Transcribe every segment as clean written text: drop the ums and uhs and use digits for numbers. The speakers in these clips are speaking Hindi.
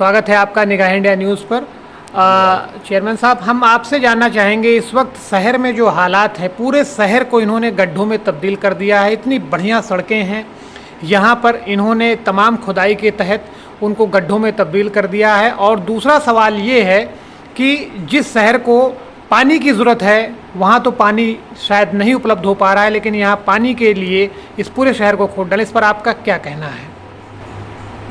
स्वागत है आपका निगाह इंडिया न्यूज़ पर। चेयरमैन साहब, हम आपसे जानना चाहेंगे, इस वक्त शहर में जो हालात है, पूरे शहर को इन्होंने गड्ढों में तब्दील कर दिया है। इतनी बढ़िया सड़कें हैं यहाँ पर, इन्होंने तमाम खुदाई के तहत उनको गड्ढों में तब्दील कर दिया है। और दूसरा सवाल ये है कि जिस शहर को पानी की ज़रूरत है वहाँ तो पानी शायद नहीं उपलब्ध हो पा रहा है, लेकिन यहाँ पानी के लिए इस पूरे शहर को खोद डालें। इस पर आपका क्या कहना है?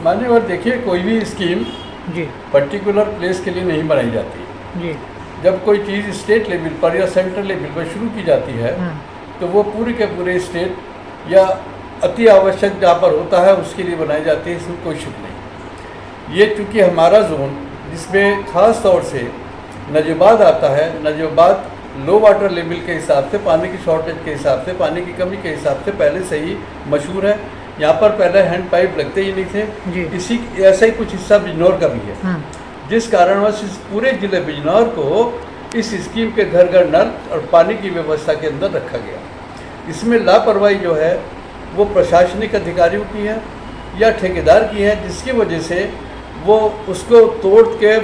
मान्यवर, देखिए, कोई भी स्कीम जी पर्टिकुलर प्लेस के लिए नहीं बनाई जाती। जी जब कोई चीज़ स्टेट लेवल पर या सेंट्रल लेवल पर शुरू की जाती है तो वो पूरे के पूरे स्टेट या अति आवश्यक जहाँ पर होता है उसके लिए बनाई जाती है, इसमें कोई शुक नहीं। ये चूँकि हमारा जोन जिसमें ख़ास तौर से नजबाद आता है, नजबाद लो वाटर लेवल के हिसाब से, पानी की शॉर्टेज के हिसाब से, पानी की कमी के हिसाब से पहले से ही मशहूर है। यहाँ पर पहले हैंड पाइप लगते ही नहीं थे। इसी ऐसा ही कुछ हिस्सा बिजनौर का भी है, जिस कारणवश इस पूरे जिले बिजनौर को इस स्कीम के घर घर नल और पानी की व्यवस्था के अंदर रखा गया। इसमें लापरवाही जो है वो प्रशासनिक अधिकारियों की है या ठेकेदार की है, जिसकी वजह से वो उसको तोड़ के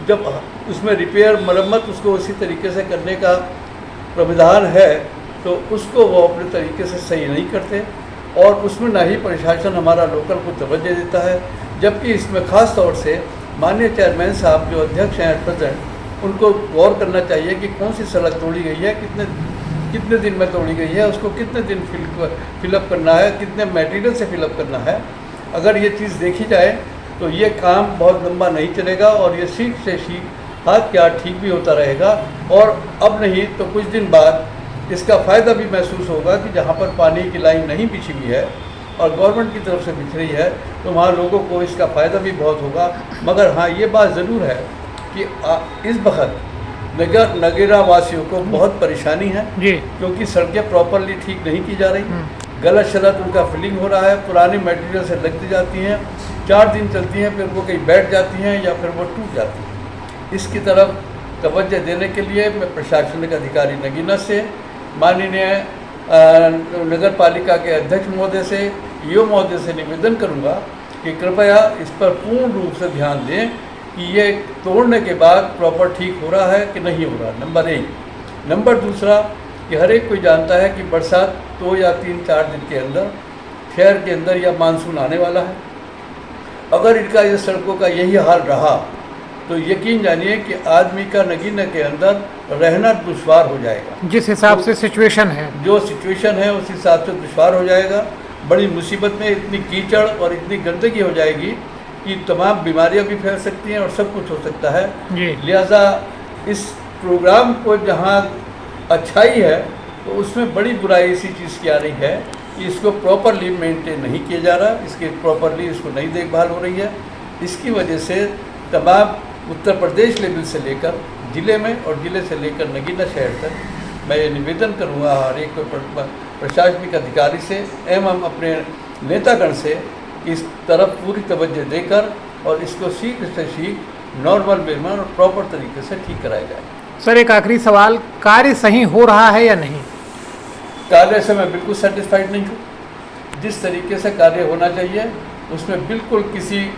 जब उसमें रिपेयर मरम्मत उसको उसी तरीके से करने का प्रावधान है तो उसको वो अपने तरीके से सही नहीं करते और उसमें ना ही प्रशासन हमारा लोकल को तवज्जो देता है। जबकि इसमें ख़ास तौर से माननीय चेयरमैन साहब जो अध्यक्ष हैं प्रेजेंट, उनको गौर करना चाहिए कि कौन सी सड़क तोड़ी गई है, कितने दिन में तोड़ी गई है, उसको कितने दिन फिलअप करना है, कितने मटेरियल से फिलअप करना है। अगर ये चीज़ देखी जाए तो ये काम बहुत लंबा नहीं चलेगा और ये सीख से सीख हाथ क्या ठीक भी होता रहेगा। और अब नहीं तो कुछ दिन बाद इसका फ़ायदा भी महसूस होगा कि जहाँ पर पानी की लाइन नहीं बिछी हुई है और गवर्नमेंट की तरफ से बिछ रही है तो वहाँ लोगों को इसका फ़ायदा भी बहुत होगा। मगर हाँ, ये बात ज़रूर है कि इस वक्त नगीरा वासियों को बहुत परेशानी है क्योंकि सड़कें प्रॉपरली ठीक नहीं की जा रही, गलत शलत उनका फिलिंग हो रहा है, पुरानी मटेरियल से लगती जाती हैं, 4 दिन चलती हैं, फिर वो कहीं बैठ जाती हैं या फिर वो टूट जाती हैं। इसकी तरफ तवज्जो देने के लिए मैं प्रशासनिक अधिकारी नगीना से, माननीय नगर पालिका के अध्यक्ष महोदय से, ईओ महोदय से निवेदन करूंगा कि कृपया इस पर पूर्ण रूप से ध्यान दें कि ये तोड़ने के बाद प्रॉपर ठीक हो रहा है कि नहीं हो रहा, नंबर 1। नंबर दूसरा कि हर एक कोई जानता है कि बरसात 2 या 3-4 दिन के अंदर शहर के अंदर या मानसून आने वाला है। अगर इनका ये सड़कों का यही हाल रहा तो यकीन जानिए कि आदमी का नगीना के अंदर रहना दुश्वार हो जाएगा। जिस हिसाब से सिचुएशन है, जो सिचुएशन है उस हिसाब से दुश्वार हो जाएगा। बड़ी मुसीबत में इतनी कीचड़ और इतनी गंदगी हो जाएगी कि तमाम बीमारियां भी फैल सकती हैं और सब कुछ हो सकता है। लिहाजा इस प्रोग्राम को जहां अच्छाई है तो उसमें बड़ी बुराई इसी चीज़ की आ रही है कि इसको प्रॉपरली मेंटेन नहीं किया जा रहा, इसके प्रॉपरली इसको नहीं देखभाल हो रही है। इसकी वजह से तमाम उत्तर प्रदेश लेवल से लेकर ज़िले में और ज़िले से लेकर नगीना शहर तक मैं ये निवेदन करूँगा हर एक प्रशासनिक अधिकारी से एवं अपने नेतागण से कि इस तरफ पूरी तवज्जो देकर और इसको शीघ्र से शीघ्र नॉर्मल वे में और प्रॉपर तरीके से ठीक कराया जाए। सर, एक आखिरी सवाल, कार्य सही हो रहा है या नहीं? कार्य से मैं बिल्कुल सेटिस्फाइड नहीं हूँ। जिस तरीके से कार्य होना चाहिए उसमें बिल्कुल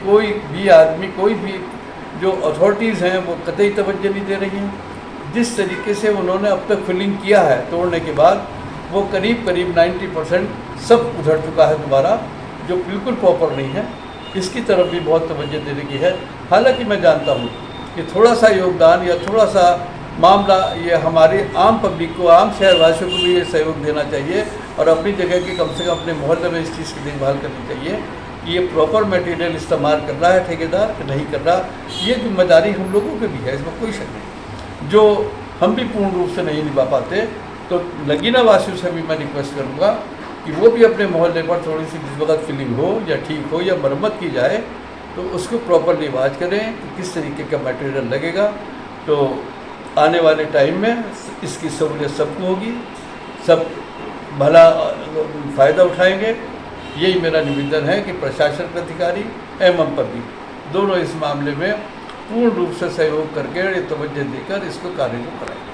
कोई भी आदमी, कोई भी जो अथॉरिटीज़ हैं वो कतई तवज्जो नहीं दे रही हैं। जिस तरीके से उन्होंने अब तक फिलिंग किया है तोड़ने के बाद, वो करीब 90% सब उधर चुका है दोबारा, जो बिल्कुल प्रॉपर नहीं है। इसकी तरफ भी बहुत तवज्जो देने की है। हालांकि मैं जानता हूँ कि थोड़ा सा योगदान या थोड़ा सा मामला ये हमारे आम पब्लिक को, आम शहरवासियों को भी ये सहयोग देना चाहिए और अपनी जगह की कम से कम अपने मोहल्ले में इस चीज़ की देखभाल करनी चाहिए कि ये प्रॉपर मटेरियल इस्तेमाल कर रहा है ठेकेदार कि नहीं कर रहा। ये जिम्मेदारी हम लोगों की भी है, इसमें कोई शक नहीं, जो हम भी पूर्ण रूप से नहीं निभा पाते। तो नगीना वासियों से भी मैं रिक्वेस्ट करूँगा कि वो भी अपने मोहल्ले पर थोड़ी सी जिस वक्त फिलिंग हो या ठीक हो या मरम्मत की जाए तो उसको प्रॉपरली वाच करें कि किस तरीके का मटेरियल लगेगा। तो आने वाले टाइम में इसकी सहूलियत सबको होगी, सब भला फ़ायदा उठाएंगे। यही मेरा निवेदन है कि प्रशासन अधिकारी एवं पब्लिक दोनों इस मामले में पूर्ण रूप से सहयोग करके तवज्जो देकर इसको कार्य को कराएंगे।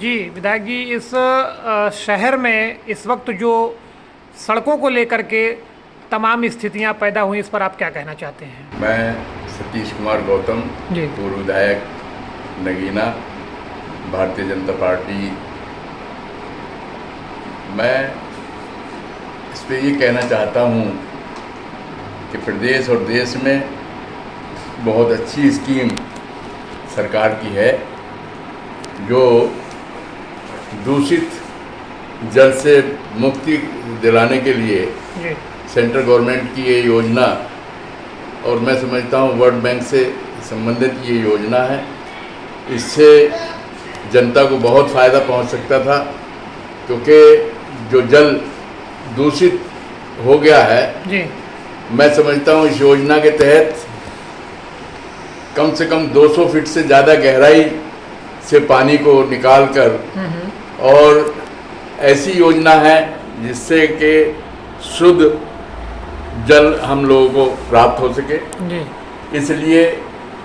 जी विधायक जी, इस शहर में इस वक्त जो सड़कों को लेकर के तमाम स्थितियां पैदा हुई, इस पर आप क्या कहना चाहते हैं? मैं सतीश कुमार गौतम, जी। पूर्व विधायक नगीना, भारतीय जनता पार्टी। मैं इस पे ये कहना चाहता हूँ कि प्रदेश और देश में बहुत अच्छी स्कीम सरकार की है, जो दूषित जल से मुक्ति दिलाने के लिए जी। सेंट्रल गवर्नमेंट की ये योजना, और मैं समझता हूँ वर्ल्ड बैंक से संबंधित ये योजना है। इससे जनता को बहुत फ़ायदा पहुँच सकता था, क्योंकि जो जल दूषित हो गया है, जी। मैं समझता हूँ इस योजना के तहत कम से कम 200 फीट से ज़्यादा गहराई से पानी को निकालकर, और ऐसी योजना है जिससे कि शुद्ध जल हम लोगों को प्राप्त हो सके। जी। इसलिए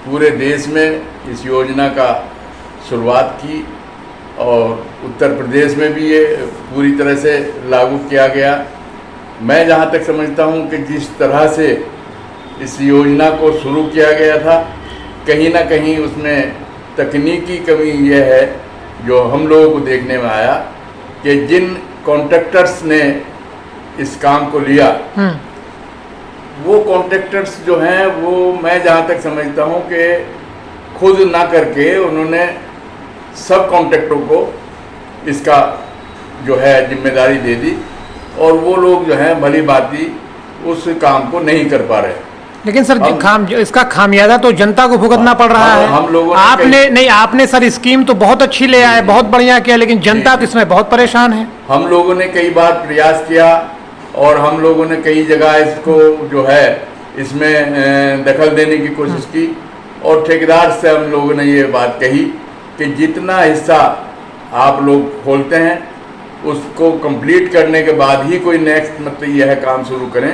पूरे देश में इस योजना का शुरुआत की, और उत्तर प्रदेश में भी ये पूरी तरह से लागू किया गया। मैं जहाँ तक समझता हूँ कि जिस तरह से इस योजना को शुरू किया गया था, कहीं ना कहीं उसमें तकनीकी कमी यह है जो हम लोगों को देखने में आया कि जिन कॉन्ट्रैक्टर्स ने इस काम को लिया, वो कॉन्ट्रैक्टर्स जो हैं वो मैं जहाँ तक समझता हूँ कि खुद ना करके उन्होंने सब कॉन्ट्रैक्टरों को इसका जो है जिम्मेदारी दे दी, और वो लोग जो हैं भली भांति उस काम को नहीं कर पा रहे। लेकिन सर इसका खामियाजा तो जनता को भुगतना पड़ रहा है। हम लोगों आपने सर स्कीम तो बहुत अच्छी ले आए, बहुत बढ़िया किया, लेकिन जनता तो इसमें बहुत परेशान है। हम लोगों ने कई बार प्रयास किया, और हम लोगों ने कई जगह इसको जो है इसमें दखल देने की कोशिश की, और ठेकेदार से हम लोगों ने ये बात कही कि जितना हिस्सा आप लोग खोलते हैं उसको कंप्लीट करने के बाद ही कोई नेक्स्ट मतलब यह काम शुरू करें,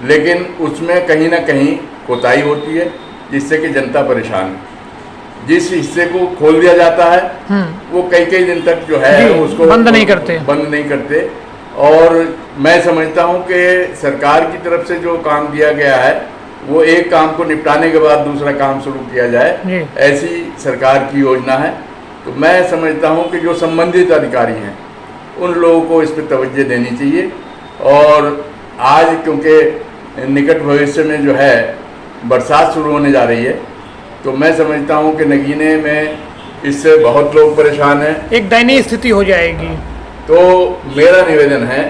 लेकिन उसमें कहीं ना कहीं कोताही होती है जिससे कि जनता परेशान है। जिस हिस्से को खोल दिया जाता है वो कई दिन तक जो है उसको बंद नहीं करते। और मैं समझता हूँ कि सरकार की तरफ से जो काम दिया गया है वो एक काम को निपटाने के बाद दूसरा काम शुरू किया जाए, ऐसी सरकार की योजना है। तो मैं समझता हूँ कि जो संबंधित अधिकारी हैं उन लोगों को इस पर तवज्जो देनी चाहिए, और आज क्योंकि निकट भविष्य में जो है बरसात शुरू होने जा रही है, तो मैं समझता हूँ कि नगीने में इससे बहुत लोग परेशान हैं, एक दयनीय स्थिति हो जाएगी। तो मेरा निवेदन है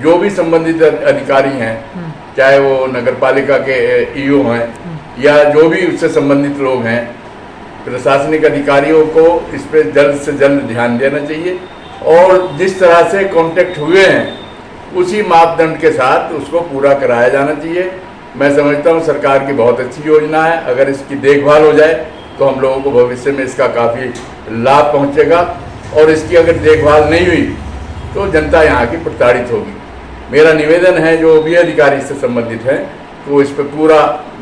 जो भी संबंधित अधिकारी हैं, चाहे वो नगर पालिका के ईओ हैं या जो भी उससे संबंधित लोग हैं, प्रशासनिक अधिकारियों को इस पर जल्द से जल्द ध्यान देना चाहिए, और जिस तरह से कॉन्टेक्ट हुए हैं उसी मापदंड के साथ उसको पूरा कराया जाना चाहिए। मैं समझता हूँ सरकार की बहुत अच्छी योजना है, अगर इसकी देखभाल हो जाए तो हम लोगों को भविष्य में इसका काफ़ी लाभ पहुँचेगा, और इसकी अगर देखभाल नहीं हुई तो जनता यहाँ की प्रताड़ित होगी। मेरा निवेदन है जो भी अधिकारी इससे संबंधित हैं तो वो इस पर पूरा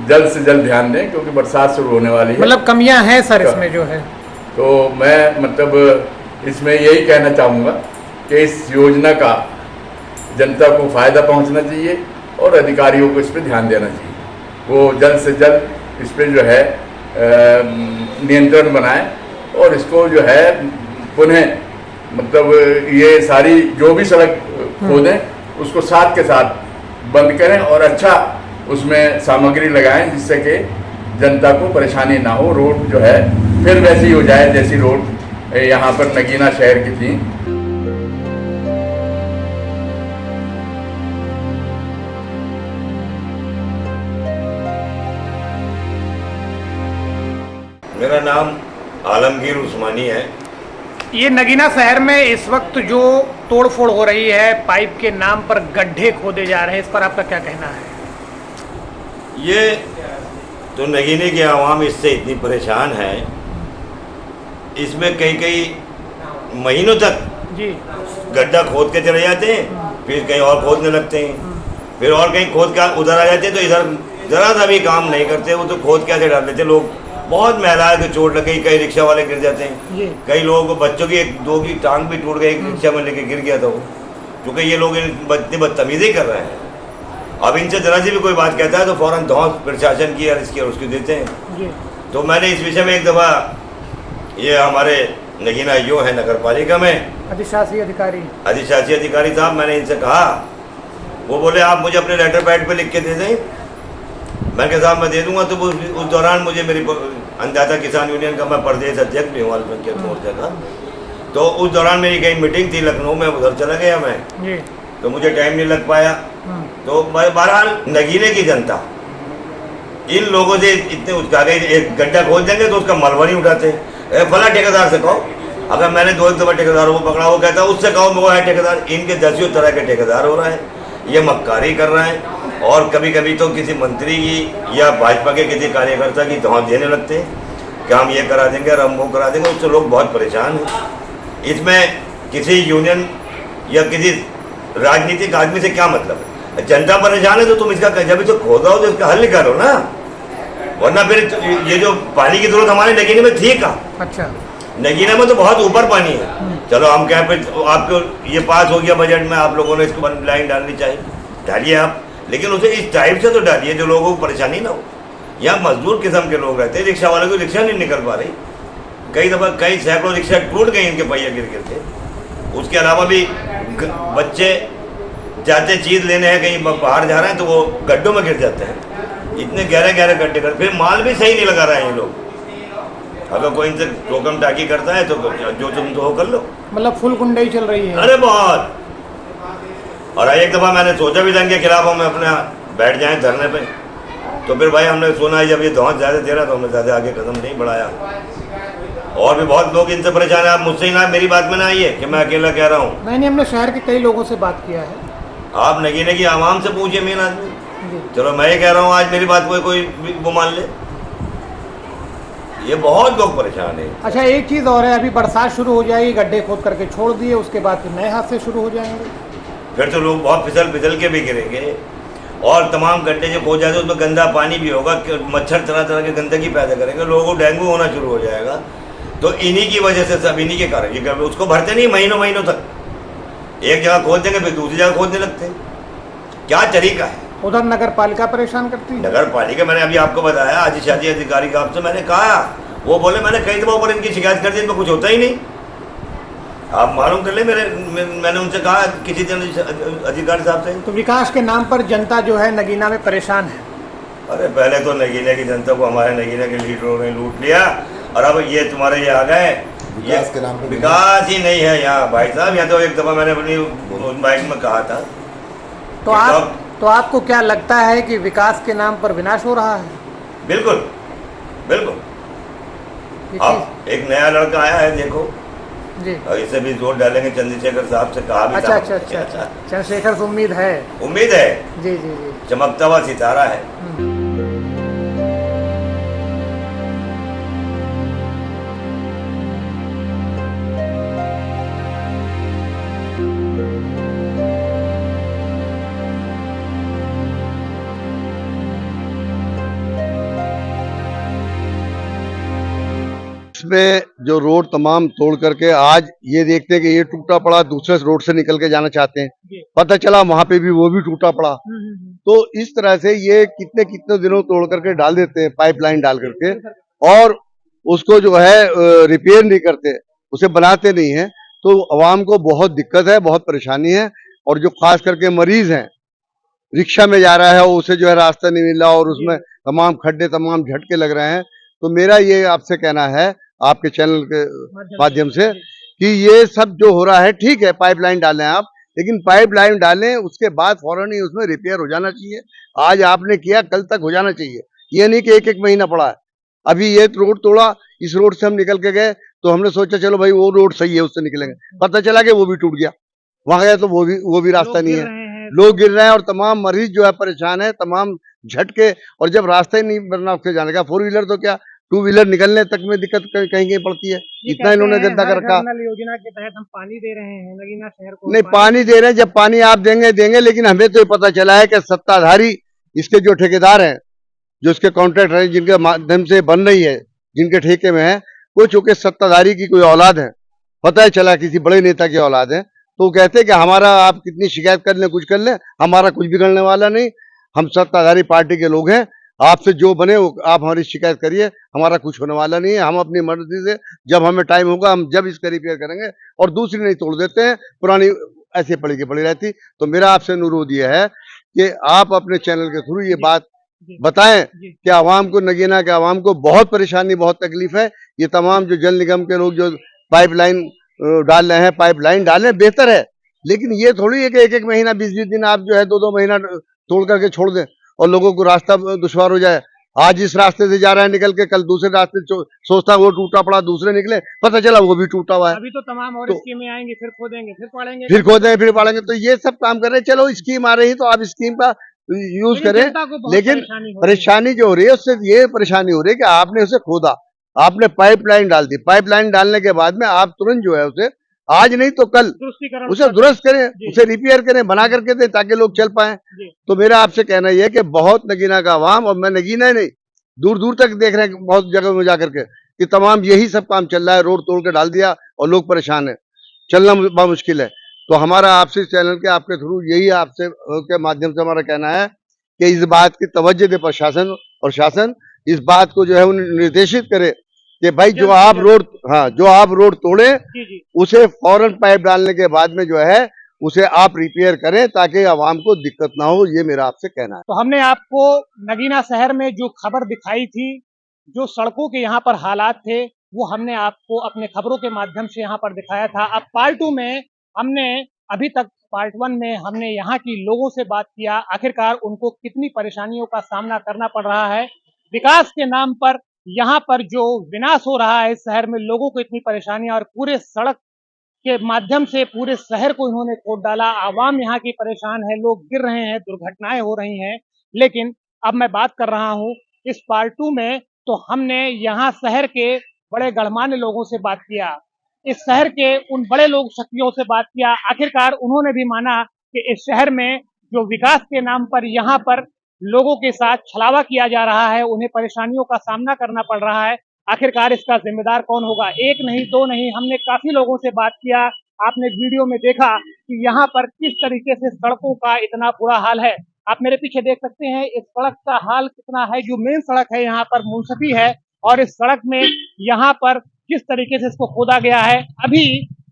जल्द से जल्द ध्यान दें, क्योंकि बरसात शुरू होने वाली है। मतलब कमियां हैं सर इसमें जो है, तो मैं मतलब इसमें यही कहना चाहूँगा कि इस योजना का जनता को फ़ायदा पहुँचना चाहिए और अधिकारियों को इस पर ध्यान देना चाहिए, वो जल्द से जल्द इस पर जो है नियंत्रण बनाए, और इसको जो है पुनः मतलब ये सारी जो भी सड़क खोदें उसको साथ के साथ बंद करें, और अच्छा उसमें सामग्री लगाएं जिससे कि जनता को परेशानी ना हो। रोड जो है फिर वैसी हो जाए जैसी रोड यहाँ पर नगीना शहर की थी। मेरा नाम आलमगीर उस्मानी है। ये नगीना शहर में इस वक्त जो तोड़फोड़ हो रही है, पाइप के नाम पर गड्ढे खोदे जा रहे हैं, इस पर आपका क्या कहना है? ये तो नगीने की आवाम इससे इतनी परेशान है, इसमें कई महीनों तक जी गड्ढा खोद के चले जाते हैं, फिर कहीं और खोदने लगते हैं, फिर और कहीं खोद के उधर आ जाते हैं, तो इधर ज़रा सा भी काम नहीं करते, वो तो खोद के ऐसे डाल देते। लोग बहुत महिलाएं को चोट लग गई, कई रिक्शा वाले गिर जाते हैं, जी कई लोगों को बच्चों की दो की टांग भी टूट गई, एक रिक्शा में लेके गिर गया था वो, क्योंकि ये लोग इतनी बदतमीजी कर रहे हैं। अब इनसे जरा सी भी कोई बात कहता है तो फौरन धौंस प्रशासन की और इसकी और उसकी देते हैं। जी तो मैंने इस विषय में एक दफ़ा ये हमारे नगीना यो है नगर पालिका में अधिशासी अधिकारी साहब, मैंने इनसे कहा, वो बोले आप मुझे अपने लेटर पैड पे लिख के दे दें। मैंने कहा साहब मैं दे दूंगा। तो उस दौरान मुझे मेरी अन्नदाता किसान यूनियन का मैं प्रदेश अध्यक्ष भी हूँ अल्पसंख्यक मोर्चा का, तो उस दौरान मेरी कहीं मीटिंग थी लखनऊ में, उधर चला गया मैं, तो मुझे टाइम नहीं लग पाया। तो बहरहाल नगीने की जनता इन लोगों से इतने उचका गए, एक गड्ढा खोद देंगे तो उसका मलबा नहीं उठाते। फला ठेकेदार से कहो, अगर मैंने 2 दफा ठेकेदारों को पकड़ा, वो कहता है उससे कहो वो है ठेकेदार। इनके 10 तरह के ठेकेदार हो रहा है, ये मक्कारी कर रहे हैं, और कभी कभी तो किसी मंत्री की या भाजपा के किसी कार्यकर्ता की धौंस देने लगते हैं कि हम ये करा देंगे और हम वो करा देंगे। उससे लोग बहुत परेशान हैं। इसमें किसी यूनियन या किसी राजनीतिक आदमी से क्या मतलब है? जनता परेशान है तो तुम इसका जब तो खोदा हो तो इसका हल निकालो ना, वरना फिर ये जो पानी की जरूरत हमारे नगीने में थी का, अच्छा नगीने में तो बहुत ऊपर पानी है। चलो हम कहें फिर आपको ये पास हो गया बजट में, आप लोगों ने इसको लाइन डालनी चाहिए, डालिए आप, लेकिन उसे इस टाइप से तो डालिए जो लोगों को परेशानी ना हो। यहाँ मजदूर किस्म के लोग रहते हैं, रिक्शा वालों को रिक्शा नहीं निकल पा रही, कई दफ़ा कई सैकड़ों रिक्शा टूट गई इनके पहिया गिर गिर के। उसके अलावा भी बच्चे जाते चीज़ लेने हैं, कहीं बाहर जा रहे हैं तो वो गड्ढों में गिर जाते हैं, इतने गहरे गहरे गड्ढे कर, फिर माल भी सही नहीं लगा रहे हैं ये लोग। अगर कोई इनसे टोकम टाकी करता है तो जो तुम तो कर लो, मतलब फुल गुंडाई चल रही है। अरे बहुत। और एक दफ़ा मैंने सोचा भी था इनके खिलाफ हम अपने बैठ जाएं धरने पे, तो फिर भाई हमने सुना जब ये धौंस ज़्यादा दे रहा तो हमने ज़्यादा आगे कदम नहीं बढ़ाया। और भी बहुत लोग इनसे परेशान है। आप मुझसे ही ना, मेरी बात में ना आइए कि मैं अकेला कह रहा हूँ। नहीं, हमने शहर के कई लोगों से बात किया है। आप नगीने की आवाम से पूछिए, मेन आदमी। जी चलो मैं ये कह रहा हूँ, आज मेरी बात कोई वो मान ले, ये बहुत लोग परेशान है। अच्छा, एक चीज़ और है, अभी बरसात शुरू हो जाएगी, गड्ढे खोद करके छोड़ दिए, उसके बाद फिर नए हादसे शुरू हो जाएंगे। फिर तो लोग बहुत फिसल के भी गिरेंगे, और तमाम गड्ढे जो खोद जाते हैं उसमें गंदा पानी भी होगा, मच्छर तरह तरह की गंदगी पैदा करेंगे, लोगों को डेंगू होना शुरू हो जाएगा। तो इन्हीं की वजह से सब, इन्हीं के कारण ये उसको भरते नहीं महीनों महीनों तक, एक जगह खोद देंगे फिर दूसरी जगह खोदने लगते हैं। क्या तरीका है? उधर नगर पालिका परेशान करती है। नगर पालिका, मैंने अभी आपको बताया अधिशासी अधिकारी का, आपसे मैंने कहा, वो बोले मैंने कई दफा ऊपर इनकी शिकायत कर दी, इनको कुछ होता ही नहीं। आप मालूम कर ले, मैंने उनसे कहा किसी अधिकारी साहब से। तो विकास के नाम पर जनता जो है नगीना में परेशान है। अरे पहले तो नगीने की जनता को हमारे नगीने के लीडरों ने लूट लिया, और अब ये तुम्हारे ये आ गए, विकास के नाम पे विकास ही नहीं है यहाँ भाई साहब। यहाँ तो एक दफा मैंने अपनी बाइक में कहा था। तो आपको क्या लगता है कि विकास के नाम पर विनाश हो रहा है? बिल्कुल बिल्कुल। अब एक नया लड़का आया है, देखो जी, और इसे भी जोर डालेंगे, चंद्रशेखर साहब से कहा भी अच्छा था। अच्छा, चंद्रशेखर से उम्मीद है। उम्मीद है, जी जी जी। चमकता हुआ सितारा है। इसमें जो रोड तमाम तोड़ करके आज ये देखते हैं कि ये टूटा पड़ा, दूसरे रोड से निकल के जाना चाहते हैं, पता चला वहां पे भी वो भी टूटा पड़ा। तो इस तरह से ये कितने कितने दिनों तोड़ करके डाल देते हैं, पाइपलाइन डाल करके, और उसको जो है रिपेयर नहीं करते, उसे बनाते नहीं है। तो आवाम को बहुत दिक्कत है, बहुत परेशानी है। और जो खास करके मरीज हैं, रिक्शा में जा रहा है, उसे जो है रास्ता नहीं मिल रहा, और उसमें तमाम खड्डे, तमाम झटके लग रहे हैं। तो मेरा ये आपसे कहना है, आपके चैनल के माध्यम से, कि ये सब जो हो रहा है ठीक है, पाइपलाइन डालें आप, लेकिन पाइपलाइन डालें उसके बाद फौरन ही उसमें रिपेयर हो जाना चाहिए। आज आपने किया, कल तक हो जाना चाहिए, ये नहीं कि एक एक महीना पड़ा है। अभी ये रोड तोड़ा, इस रोड से हम निकल के गए तो हमने सोचा चलो भाई वो रोड सही है, उससे निकलेंगे, पता चला कि वो भी टूट गया, वहां गए तो वो भी रास्ता नहीं है, लोग गिर रहे हैं, और तमाम मरीज जो है परेशान है, तमाम झटके। और जब रास्ता ही नहीं बनना उसके जाने का, 4 व्हीलर तो क्या 2 व्हीलर निकलने तक में दिक्कत कहीं कहीं पड़ती है। इतना इन्होंने गंदा कर रखा। योजना के तहत हम पानी दे रहे हैं नगीना शहर को। नहीं, पानी दे रहे हैं, जब पानी आप देंगे, लेकिन हमें तो ये पता चला है कि सत्ताधारी, इसके जो ठेकेदार हैं, जो इसके कॉन्ट्रैक्टर हैं, जिनके माध्यम से बन रही है जिनके ठेके में है, कोई चूंकि सत्ताधारी की कोई औलाद है, पता है चला किसी बड़े नेता की औलाद है, तो वो कहते हैं कि हमारा आप कितनी शिकायत कर लें, कुछ कर लें, हमारा कुछ बिगड़ने वाला नहीं, हम सत्ताधारी पार्टी के लोग हैं, आपसे जो बने वो आप हमारी शिकायत करिए, हमारा कुछ होने वाला नहीं है, हम अपनी मर्जी से जब हमें टाइम होगा हम जब इसका रिपेयर करेंगे, और दूसरी नहीं तोड़ देते हैं, पुरानी ऐसे पड़ी की पड़ी रहती। तो मेरा आपसे अनुरोध ये है कि आप अपने चैनल के थ्रू ये बात बताएं कि आवाम को, नगीना के आवाम को बहुत परेशानी, बहुत तकलीफ है। ये तमाम जो जल निगम के लोग जो पाइपलाइन डाल रहे हैं, पाइपलाइन डालें, बेहतर है, लेकिन ये थोड़ी है कि एक एक महीना 20-20 दिन आप जो है 2-2 महीना तोड़ करके छोड़ दें और लोगों को रास्ता दुश्वार हो जाए। आज इस रास्ते से जा रहा है निकल के, कल दूसरे रास्ते सोचता है वो टूटा पड़ा, दूसरे निकले, पता चला वो भी टूटा हुआ है। अभी तो तमाम और स्कीमें आएंगी, फिर खोदेंगे, फिर पाड़ेंगे, फिर खोदेंगे, फिर पाड़ेंगे, तो ये सब काम कर रहे हैं। चलो स्कीम आ रही तो आप स्कीम का यूज करें, लेकिन परेशानी जो हो रही है उससे ये परेशानी हो रही है कि आपने उसे खोदा, आपने पाइपलाइन डाल दी, पाइपलाइन डालने के बाद में आप तुरंत जो है उसे आज नहीं तो कल उसे दुरुस्त करें, उसे रिपेयर करें, बना करके दें ताकि लोग चल पाए। तो मेरा आपसे कहना यह है कि बहुत नगीना का आवाम, और मैं नगीना ही नहीं, दूर दूर तक देख रहे हैं बहुत जगह में जाकर के कि तमाम यही सब काम चल रहा है, रोड तोड़ के डाल दिया और लोग परेशान है, चलना बहुत मुश्किल है। तो हमारा आपसे चैनल के आपके थ्रू यही आपसे के माध्यम से हमारा कहना है कि इस बात की तवज्जो दे प्रशासन, और शासन इस बात को जो है निर्देशित करे कि भाई जो आप रोड तोड़े उसे फौरन पाइप डालने के बाद में जो है उसे आप रिपेयर करें ताकि आवाम को दिक्कत ना हो। ये मेरा आपसे कहना है। तो हमने आपको नगीना शहर में जो खबर दिखाई थी, जो सड़कों के यहाँ पर हालात थे, वो हमने आपको अपने खबरों के माध्यम से यहाँ पर दिखाया था। अब पार्ट 2 में हमने अभी तक पार्ट 1 में हमने यहाँ की लोगों से बात किया, आखिरकार उनको कितनी परेशानियों का सामना करना पड़ रहा है, विकास के नाम पर यहाँ पर जो विनाश हो रहा है इस शहर में, लोगों को इतनी परेशानियां, और पूरे सड़क के माध्यम से पूरे शहर को इन्होंने खोद डाला। आवाम यहाँ की परेशान है, लोग गिर रहे हैं, दुर्घटनाएं हो रही हैं। लेकिन अब मैं बात कर रहा हूँ इस पार्ट 2 में, तो हमने यहाँ शहर के बड़े गणमान्य लोगों से बात किया, इस शहर के उन बड़े लोग शक्तियों से बात किया। आखिरकार उन्होंने भी माना कि इस शहर में जो विकास के नाम पर यहाँ पर लोगों के साथ छलावा किया जा रहा है, उन्हें परेशानियों का सामना करना पड़ रहा है। आखिरकार इसका जिम्मेदार कौन होगा? एक नहीं, दो नहीं, हमने काफी लोगों से बात किया। आपने वीडियो में देखा कि यहाँ पर किस तरीके से सड़कों का इतना बुरा हाल है। आप मेरे पीछे देख सकते हैं इस सड़क का हाल कितना है। जो मेन सड़क है यहाँ पर मुंसफी है, और इस सड़क में यहाँ पर किस तरीके से इसको खोदा गया है। अभी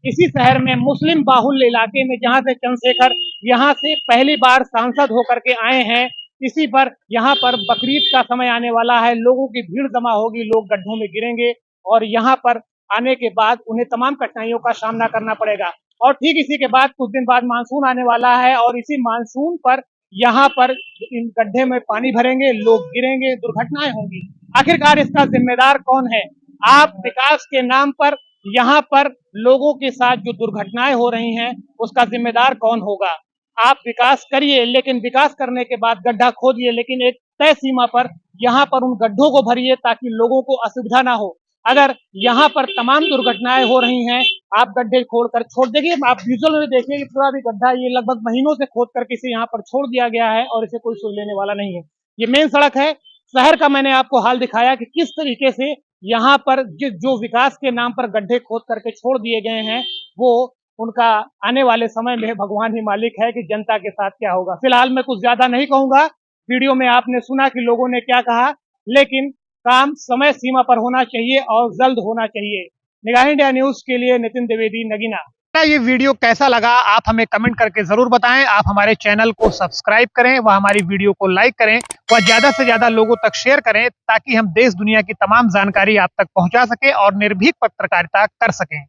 इसी शहर में मुस्लिम बाहुल्य इलाके में, जहाँ से चंद्रशेखर यहाँ से पहली बार सांसद होकर के आए हैं, इसी पर यहाँ पर बकरीद का समय आने वाला है, लोगों की भीड़ जमा होगी, लोग गड्ढों में गिरेंगे, और यहाँ पर आने के बाद उन्हें तमाम कठिनाइयों का सामना करना पड़ेगा। और ठीक इसी के बाद कुछ दिन बाद मानसून आने वाला है, और इसी मानसून पर यहाँ पर इन गड्ढे में पानी भरेंगे, लोग गिरेंगे, दुर्घटनाएं होंगी। आखिरकार इसका जिम्मेदार कौन है? आप विकास के नाम पर यहाँ पर लोगों के साथ जो दुर्घटनाएं हो रही हैं, उसका जिम्मेदार कौन होगा? आप विकास करिए, लेकिन विकास करने के बाद गड्ढा खोदिए, लेकिन एक तय सीमा पर यहाँ पर उन गड्ढों को भरिए ताकि लोगों को असुविधा ना हो। अगर यहाँ पर तमाम दुर्घटनाएं हो रही हैं, आप गड्ढे खोद कर छोड़ देखिए, आप विजुअल में देखिए कि पूरा भी गड्ढा ये लगभग महीनों से खोद करके इसे यहाँ पर छोड़ दिया गया है, और इसे कोई सुन लेने वाला नहीं है। ये मेन सड़क है शहर का। मैंने आपको हाल दिखाया कि किस तरीके से यहाँ पर जो विकास के नाम पर गड्ढे खोद करके छोड़ दिए गए हैं, वो उनका आने वाले समय में भगवान ही मालिक है कि जनता के साथ क्या होगा। फिलहाल मैं कुछ ज्यादा नहीं कहूंगा। वीडियो में आपने सुना कि लोगों ने क्या कहा, लेकिन काम समय सीमा पर होना चाहिए और जल्द होना चाहिए। निगाह इंडिया न्यूज के लिए नितिन द्विवेदी, नगीना। ये वीडियो कैसा लगा आप हमें कमेंट करके जरूर बताएं। आप हमारे चैनल को सब्सक्राइब करें व हमारी वीडियो को लाइक करें व ज्यादा से ज्यादा लोगों तक शेयर करें, ताकि हम देश दुनिया की तमाम जानकारी आप तक पहुंचा सके और निर्भीक पत्रकारिता कर सकें।